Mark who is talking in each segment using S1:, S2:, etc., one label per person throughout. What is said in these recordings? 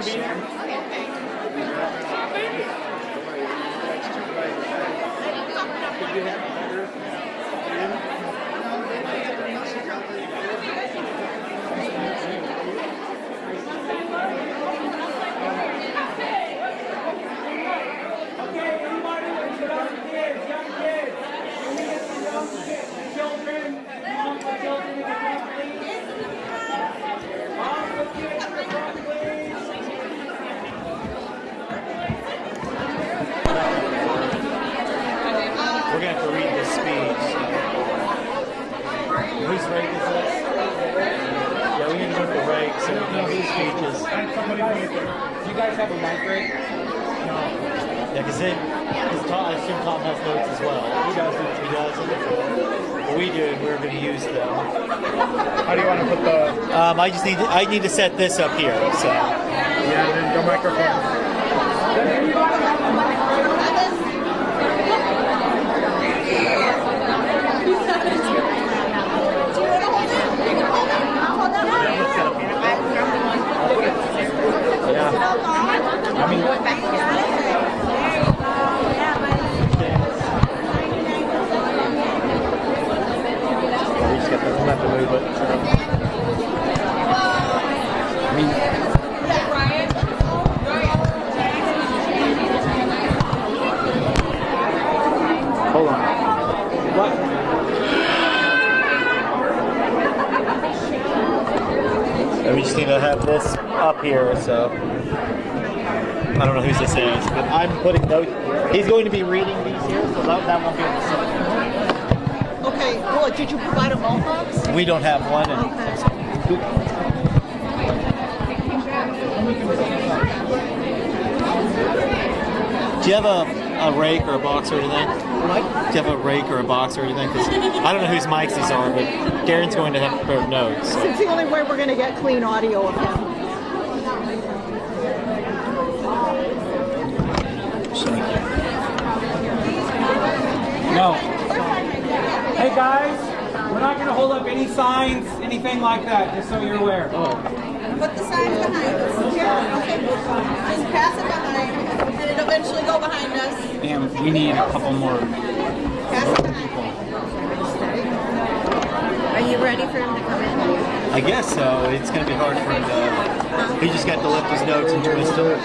S1: much. We're going to have to read this speech. Whose rake is this? Yeah, we need to go to the rake so we know whose speech is.
S2: Do you guys have a mic rake?
S1: No. Yeah, because I assume Tom has notes as well. He does. He does. But we do, and we're going to use them.
S2: How do you want to put the...
S1: I need to set this up here, so.
S2: Yeah, then your microphone.
S1: I mean, we just got to have to move it. Hold on. What? And we just need to have this up here, so. I don't know whose this is, but I'm putting notes. He's going to be reading these here, so that won't be on the side.
S3: Okay, well, did you provide a box?
S1: We don't have one. And do you have a rake or a box or anything?
S3: What?
S1: Do you have a rake or a box or anything? 'Cause I don't know whose mics these are, but Darren's going to have prepared notes. So.
S3: It's the only way we're going to get clean audio of him.
S2: No. Hey guys, we're not going to hold up any signs, anything like that, just so you're aware.
S4: Put the signs behind us. Okay. Just pass it behind, and it'll eventually go behind us.
S2: And we need a couple more.
S4: Pass it behind.
S5: Are you ready for him to come in?
S1: I guess so. It's going to be hard for him to. He just got to lift his notes and twist them.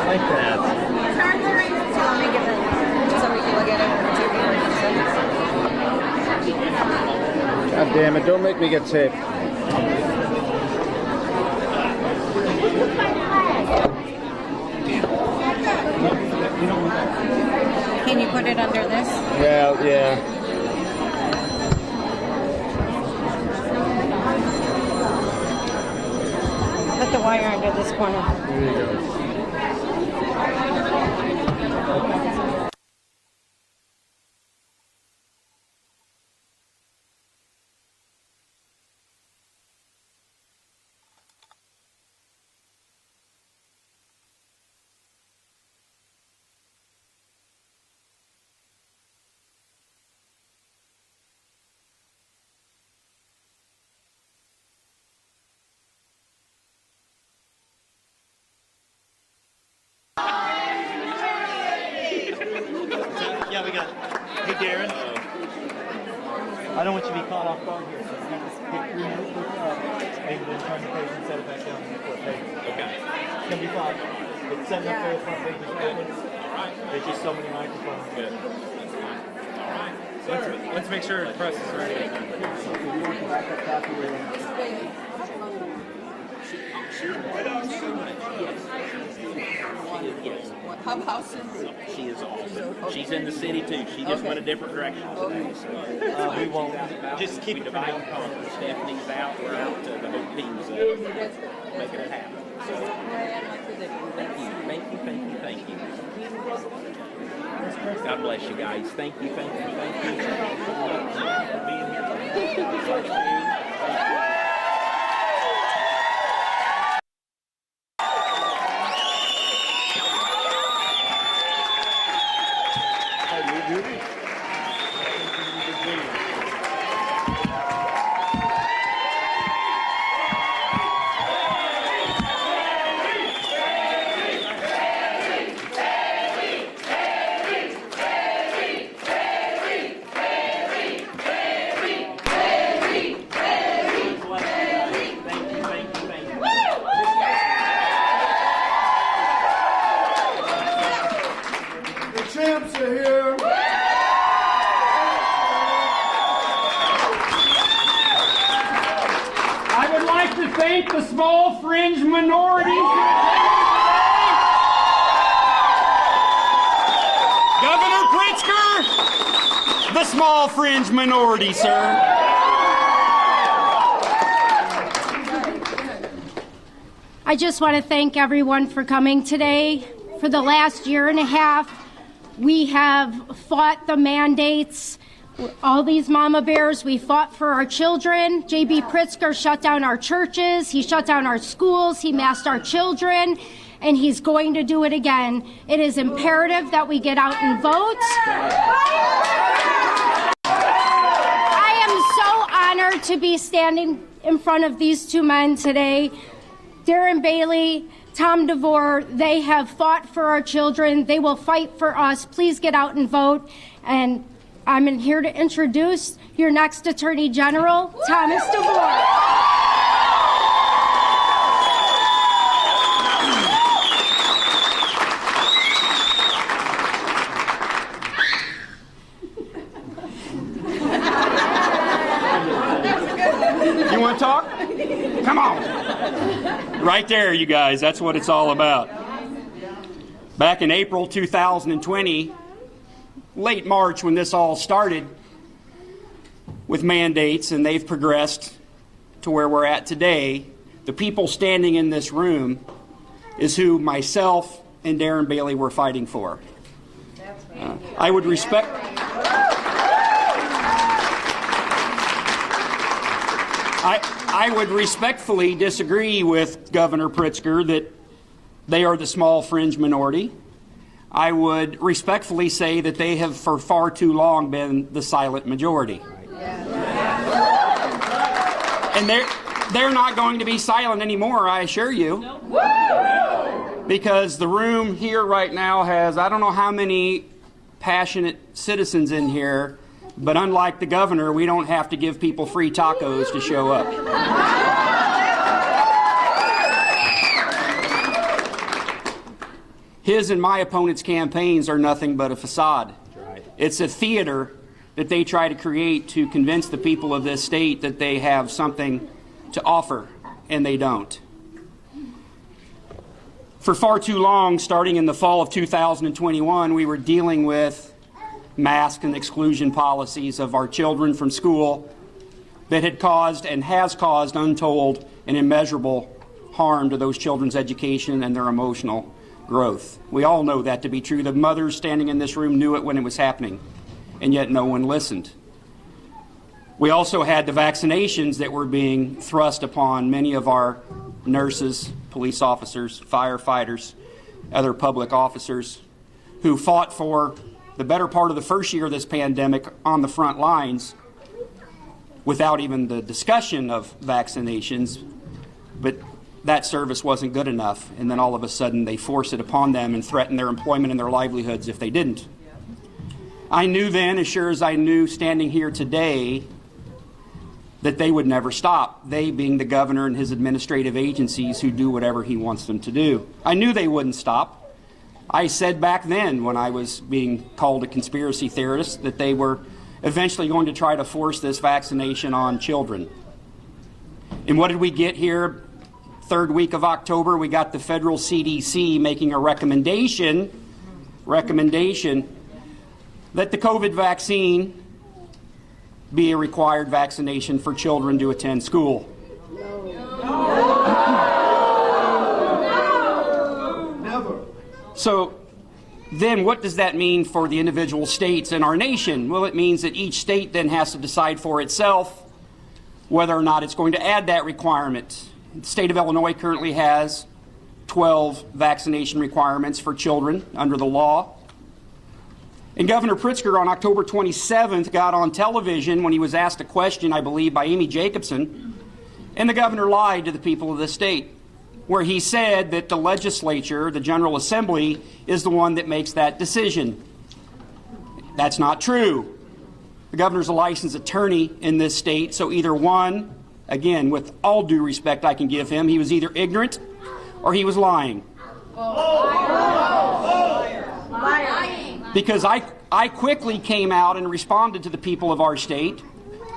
S1: Like that.
S5: Turn the ring so let me give it so we can look at it.
S6: God damn it, don't make me get sick.
S5: Can you put it under this?
S6: Yeah.
S5: Put the wire under this corner.
S6: Here you go.
S1: Yeah, we got it. Hey, Darren. I don't want you to be caught off guard here, so you have to remove it up and then turn the page and set it back down on the fourth page. Okay. It's going to be fine. It's setting up for the front page is open. All right. There's just so many microphones. Good. That's fine. All right. So let's make sure the press is ready.
S4: How soon?
S7: She is awesome. She's in the city too. She just went a different direction today. So.
S1: We won't. Just keep
S7: We
S1: it
S7: divide
S1: from
S7: and conquer. Stephanie's out. We're out. The whole team's making it happen. So, thank you. God bless you guys. Thank you. For being here.
S2: thank the small fringe minority. Governor Pritzker, the small fringe minority, sir.
S8: I just want to thank everyone for coming today. For the last year and a half, we have fought the mandates. All these mama bears, we fought for our children. J.B. Pritzker shut down our churches. He shut down our schools. He masked our children. And he's going to do it again. It is imperative that we get out and vote. I am so honored to be standing in front of these two men today. Darren Bailey, Tom DeVore, they have fought for our children. They will fight for us. Please get out and vote. And I'm here to introduce your next Attorney General, Thomas DeVore.
S2: You want to talk? Come on. Right there, you guys. That's what it's all about. Back in April 2020, late March, when this all started with mandates and they've progressed to where we're at today, the people standing in this room is who myself and Darren Bailey were fighting for. I would I would respectfully disagree with Governor Pritzker that they are the small fringe minority. I would respectfully say that they have for far too long been the silent majority. And they're not going to be silent anymore, I assure you. Because the room here right now has, I don't know how many passionate citizens in here, but unlike the governor, we don't have to give people free tacos to show up. His and my opponent's campaigns are nothing but a facade. It's a theater that they try to create to convince the people of this state that they have something to offer, and they don't. For far too long, starting in the fall of 2021, we were dealing with mask and exclusion policies of our children from school that had caused and has caused untold and immeasurable harm to those children's education and their emotional growth. We all know that to be true. The mothers standing in this room knew it when it was happening, and yet no one listened. We also had the vaccinations that were being thrust upon many of our nurses, police officers, firefighters, other public officers who fought for the better part of the first year of this pandemic on the front lines without even the discussion of vaccinations, but that service wasn't good enough, and then all of a sudden they force it upon them and threaten their employment and their livelihoods if they didn't. I knew then, as sure as I knew standing here today, that they would never stop, they being the governor and his administrative agencies who do whatever he wants them to do. I knew they wouldn't stop. I said back then, when I was being called a conspiracy theorist, that they were eventually going to try to force this vaccination on children. And what did we get here? Third week of October, we got the federal CDC making a recommendation that the COVID vaccine be a required vaccination for children to attend school. So then what does that mean for the individual states in our nation? Well, it means that each state then has to decide for itself whether or not it's going to add that requirement. The state of Illinois currently has 12 vaccination requirements for children under the law. And Governor Pritzker on October 27th got on television when he was asked a question, I believe, by Amy Jacobson, and the governor lied to the people of the state, where he said that the legislature, the General Assembly, is the one that makes that decision. That's not true. The governor's a licensed attorney in this state, so either one, again, with all due respect I can give him, he was either ignorant or he was lying. Because I quickly came out and responded to the people of our state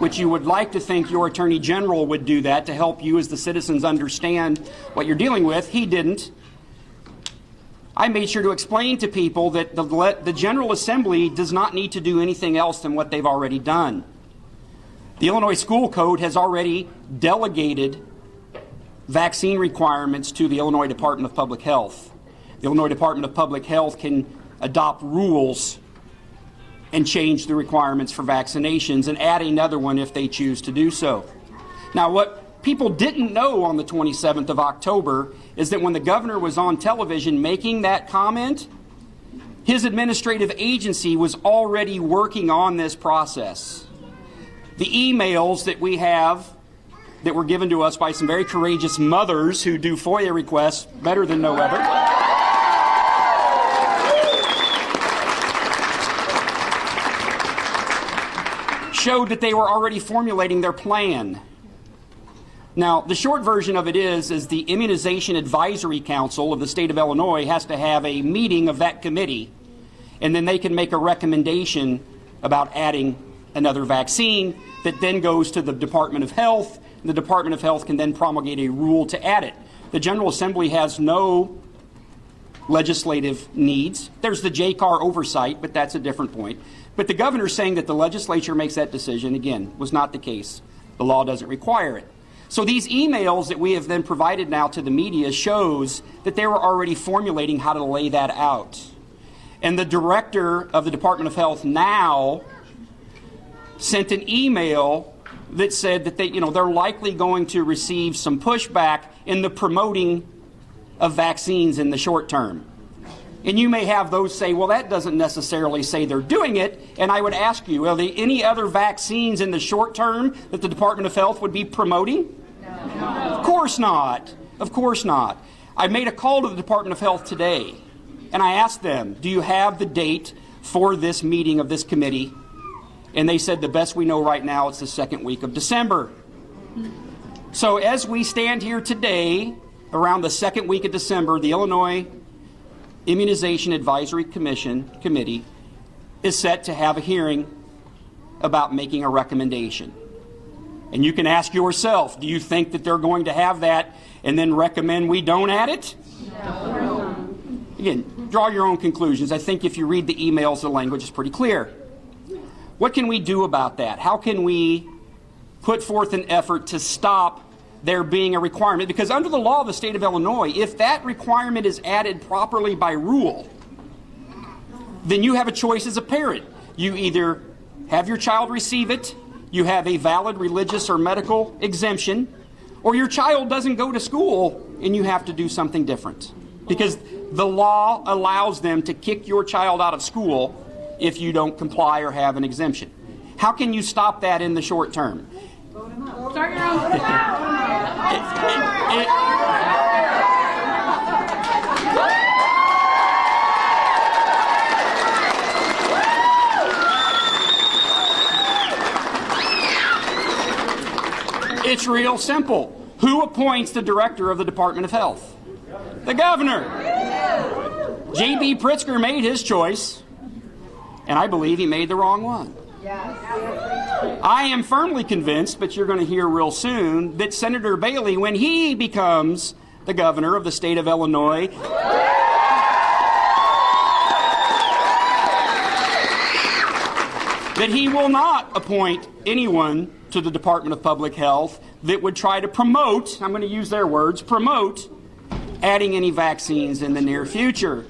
S2: which you would like to think your Attorney General would do that to help you as the citizens understand what you're dealing with. He didn't. I made sure to explain to people that the General Assembly does not need to do anything else than what they've already done. The Illinois School Code has already delegated vaccine requirements to the Illinois Department of Public Health. The Illinois Department of Public Health can adopt rules and change the requirements for vaccinations and add another one if they choose to do so. Now, what people didn't know on the 27th of October is that when the governor was on television making that comment, his administrative agency was already working on this process. The emails that we have that were given to us by some very courageous mothers who do FOIA requests better than no other, showed that they were already formulating their plan. Now, the short version of it is the Immunization Advisory Council of the state of Illinois has to have a meeting of that committee, and then they can make a recommendation about adding another vaccine that then goes to the Department of Health. And the Department of Health can then promulgate a rule to add it. The General Assembly has no legislative needs. There's the JCAR oversight, but that's a different point. But the governor saying that the legislature makes that decision, again, was not the case. The law doesn't require it. So these emails that we have then provided now to the media shows that they were already formulating how to lay that out. And the director of the Department of Health now sent an email that said that they're likely going to receive some pushback in the promoting of vaccines in the short term. And you may have those say, well, that doesn't necessarily say they're doing it. And I would ask you, are there any other vaccines in the short term that the Department of Health would be promoting? No. Of course not. Of course not. I made a call to the Department of Health today, and I asked them, do you have the date for this meeting of this committee? And they said the best we know right now, it's the second week of December. So as we stand here today, around the second week of December, the Illinois Immunization Advisory Committee is set to have a hearing about making a recommendation. And you can ask yourself, do you think that they're going to have that and then recommend we don't add it? No. Again, draw your own conclusions. I think if you read the emails, the language is pretty clear. What can we do about that? How can we put forth an effort to stop there being a requirement? Because under the law of the state of Illinois, if that requirement is added properly by rule, then you have a choice as a parent. You either have your child receive it, you have a valid religious or medical exemption, or your child doesn't go to school and you have to do something different. Because the law allows them to kick your child out of school if you don't comply or have an exemption. How can you stop that in the short term?
S4: Start your own.
S2: It's real simple. Who appoints the director of the Department of Health? The governor. J.B. Pritzker made his choice, and I believe he made the wrong one. I am firmly convinced, but you're going to hear real soon, that Senator Bailey, when he becomes the governor of the state of Illinois, that he will not appoint anyone to the Department of Public Health that would try to promote, I'm going to use their words, promote adding any vaccines in the near future.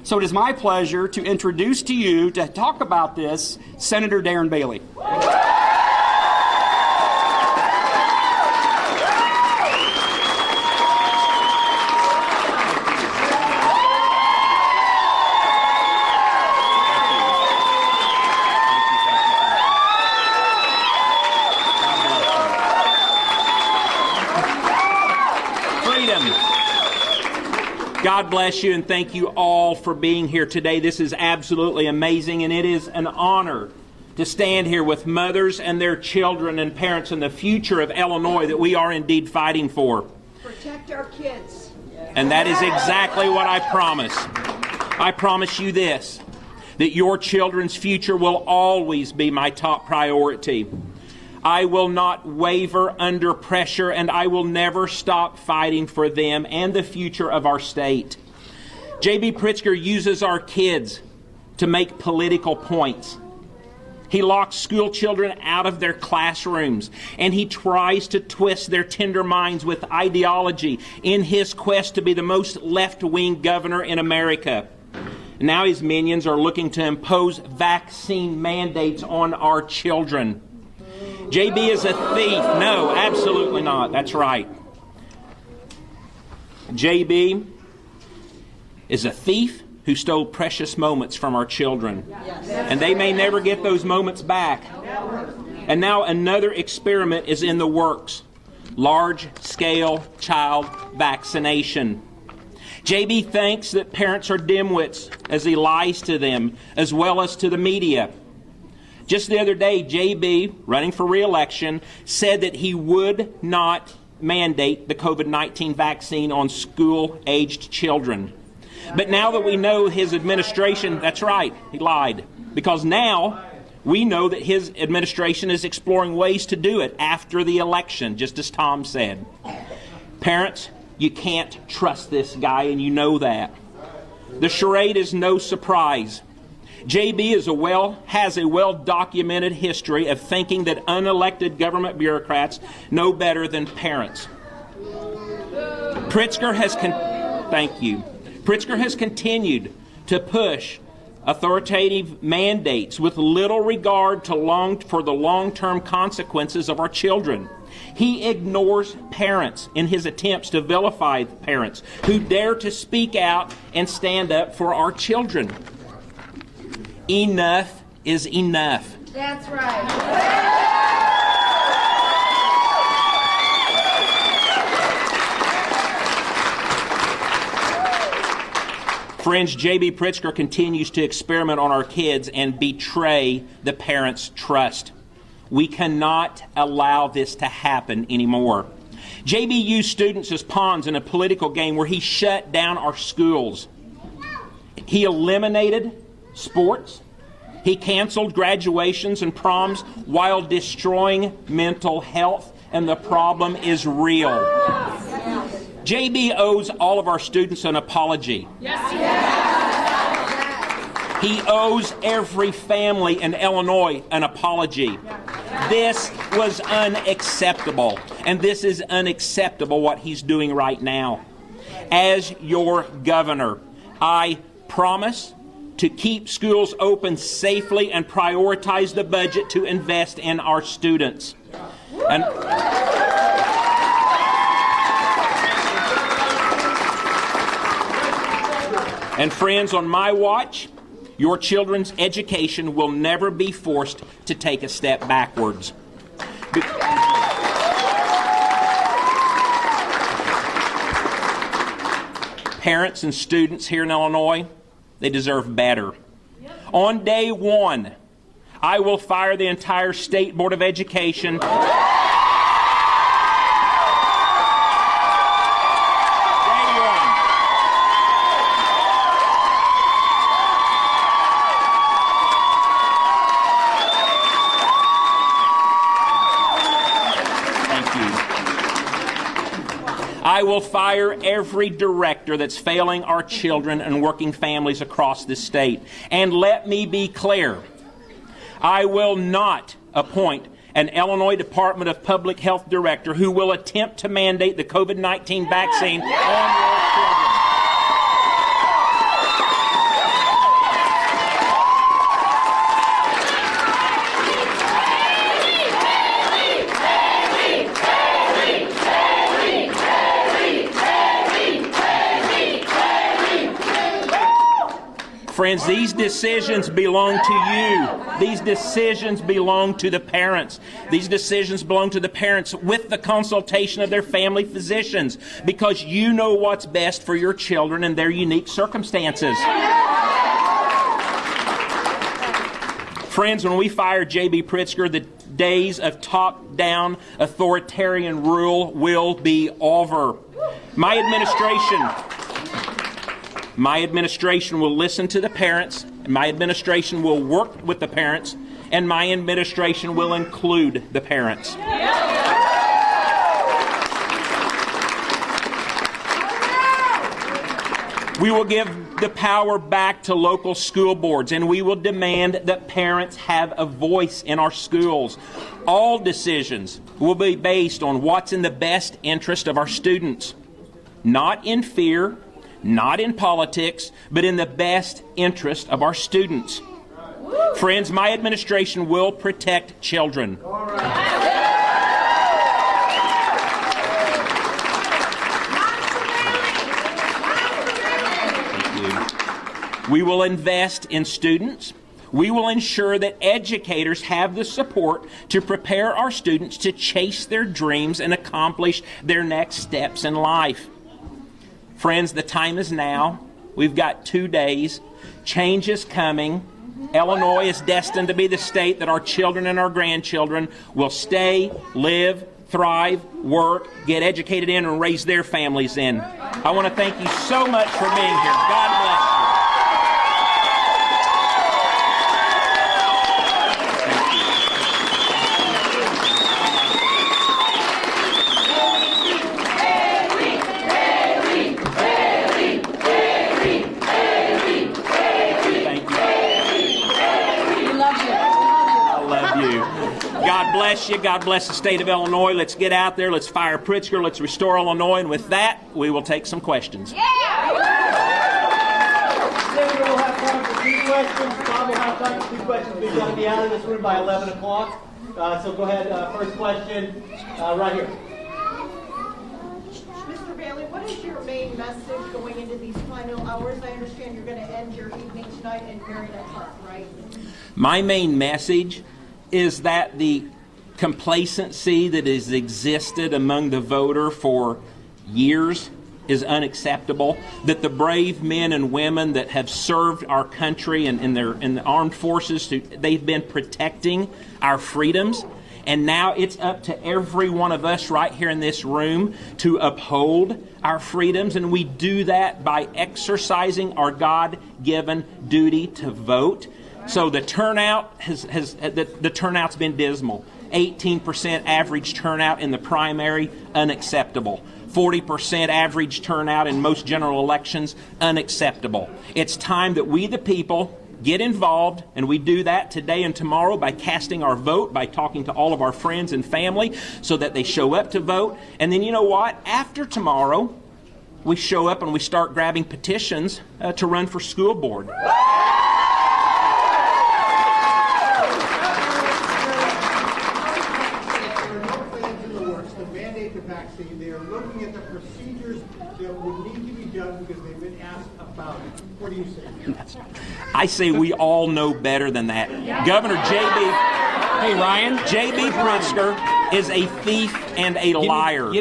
S2: So it is my pleasure to introduce to you, to talk about this, Senator Darren Bailey.
S7: God bless you, and thank you all for being here today. This is absolutely amazing, and it is an honor to stand here with mothers and their children and parents in the future of Illinois that we are indeed fighting for.
S3: Protect our kids.
S7: And that is exactly what I promise. I promise you this, that your children's future will always be my top priority. I will not waver under pressure, and I will never stop fighting for them and the future of our state. J.B. Pritzker uses our kids to make political points. He locks school children out of their classrooms, and he tries to twist their tender minds with ideology in his quest to be the most left-wing governor in America. Now his minions are looking to impose vaccine mandates on our children. JB is a thief. No, absolutely not. That's right. JB is a thief who stole precious moments from our children. And they may never get those moments back. And now another experiment is in the works. Large-scale child vaccination. JB thinks that parents are dimwits as he lies to them, as well as to the media. Just the other day, JB, running for re-election, said that he would not mandate the COVID-19 vaccine on school-aged children. But now that we know his administration, that's right, he lied. Because now we know that his administration is exploring ways to do it after the election, just as Tom said. Parents, you can't trust this guy, and you know that. The charade is no surprise. JB has a well-documented history of thinking that unelected government bureaucrats know better than parents. Pritzker has continued to push authoritative mandates with little regard for the long-term consequences of our children. He ignores parents in his attempts to vilify parents who dare to speak out and stand up for our children. Enough is enough.
S5: That's right.
S7: Friends, J.B. Pritzker continues to experiment on our kids and betray the parents' trust. We cannot allow this to happen anymore. J.B. used students as pawns in a political game where he shut down our schools. He eliminated sports. He canceled graduations and proms while destroying mental health, and the problem is real. JB owes all of our students an apology. He owes every family in Illinois an apology. This was unacceptable, and this is unacceptable what he's doing right now. As your governor, I promise to keep schools open safely and prioritize the budget to invest in our students. And friends, on my watch, your children's education will never be forced to take a step backwards. Parents and students here in Illinois, they deserve better. On day one, I will fire the entire State Board of Education. I will fire every director that's failing our children and working families across this state. And let me be clear, I will not appoint an Illinois Department of Public Health director who will attempt to mandate the COVID-19 vaccine on your children. Friends, these decisions belong to you. These decisions belong to the parents. These decisions belong to the parents with the consultation of their family physicians, because you know what's best for your children and their unique circumstances. Friends, when we fire J.B. Pritzker, the days of top-down authoritarian rule will be over. My administration will listen to the parents. My administration will work with the parents and my administration will include the parents. We will give the power back to local school boards, and we will demand that parents have a voice in our schools. All decisions will be based on what's in the best interest of our students. Not in fear, not in politics, but in the best interest of our students. Friends, my administration will protect children. We will invest in students. We will ensure that educators have the support to prepare our students to chase their dreams and accomplish their next steps in life. Friends, the time is now. We've got 2 days. Change is coming. Illinois is destined to be the state that our children and our grandchildren will stay, live, thrive, work, get educated in, and raise their families in. I want to thank you so much for being here. God bless you. God bless you. God bless the state of Illinois. Let's get out there. Let's fire Pritzker. Let's restore Illinois. And with that, we will take some questions.
S1: We'll have time for 2 questions. Bob will have time for 2 questions. We've got to be out of this room by 11 o'clock. So go ahead. First question, right here.
S4: Mr. Bailey, what is your main message going into these final hours? I understand you're going to end your evening tonight in Marionette Park, right?
S7: My main message is that the complacency that has existed among the voter for years is unacceptable, that the brave men and women that have served our country and in the armed forces, they've been protecting our freedoms, and now it's up to every one of us right here in this room to uphold our freedoms, and we do that by exercising our God-given duty to vote. So the turnout the turnout's been dismal. 18% average turnout in the primary, unacceptable. 40% average turnout in most general elections, unacceptable. It's time that we, the people, get involved, and we do that today and tomorrow by casting our vote, by talking to all of our friends and family so that they show up to vote. And then you know what? After tomorrow, we show up and we start grabbing petitions to run for school board.
S9: They are looking at the procedures that would need to be done because they've been asked about it. What do you say?
S7: I say we all know better than that. Governor J.B. Pritzker is a thief and a liar.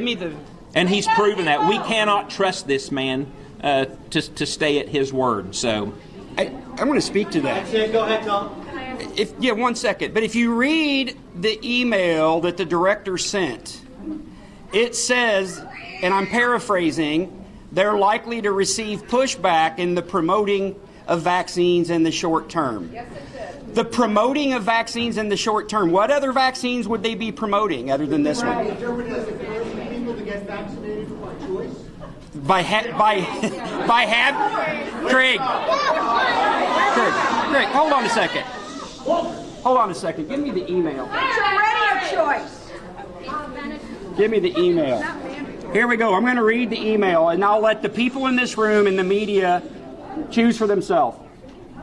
S7: And he's proven that. We cannot trust this man to stay at his word. So
S2: I want to speak to that.
S1: Go ahead, Tom.
S2: 1 second. But if you read the email that the director sent, it says, and I'm paraphrasing, they're likely to receive pushback in the promoting of vaccines in the short term. Yes, it did. The promoting of vaccines in the short term. What other vaccines would they be promoting other than this one?
S9: People to get vaccinated by choice?
S2: Craig, hold on a second. Hold on a second. Give me the email.
S4: It's already a choice.
S2: Give me the email. Here we go. I'm going to read the email, and I'll let the people in this room and the media choose for themselves.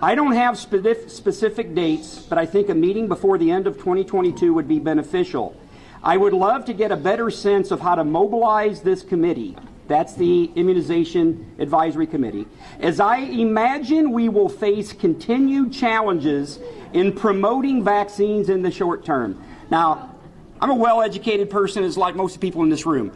S2: I don't have specific dates, but I think a meeting before the end of 2022 would be beneficial. I would love to get a better sense of how to mobilize this committee. That's the Immunization Advisory Committee. As I imagine we will face continued challenges in promoting vaccines in the short term. Now, I'm a well-educated person, as like most people in this room.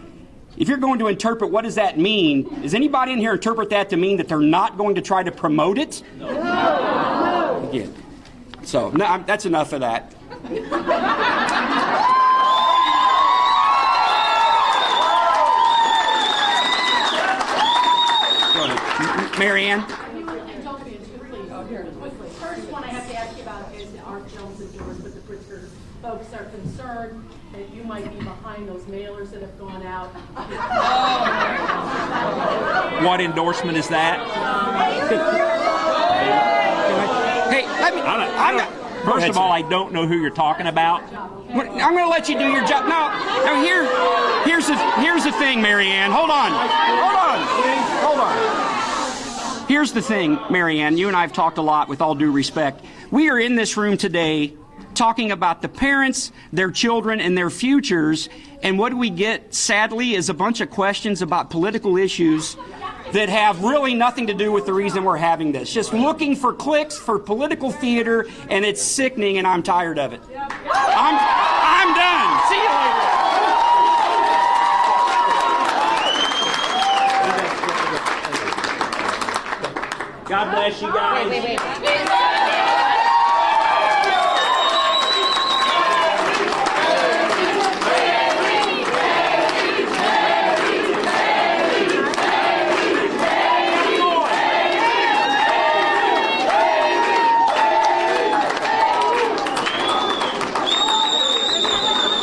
S2: If you're going to interpret what does that mean, does anybody in here interpret that to mean that they're not going to try to promote it? No. Again. So that's enough of that. Go ahead. Marianne?
S10: First one I have to ask you about is our Jones and Doors folks are concerned that you might be behind those mailers that have gone out.
S7: What endorsement is that?
S2: Hey, let me.
S7: First of all, I don't know who you're talking about.
S2: I'm going to let you do your job. Now here's the thing, Mary Ann. Hold on. Here's the thing, Mary Ann. You and I have talked a lot, with all due respect. We are in this room today talking about the parents, their children, and their futures. And what we get, sadly, is a bunch of questions about political issues that have really nothing to do with the reason we're having this. Just looking for clicks, for political theater, and it's sickening, and I'm tired of it. I'm done. See you later.
S7: God bless you guys.
S5: Wait.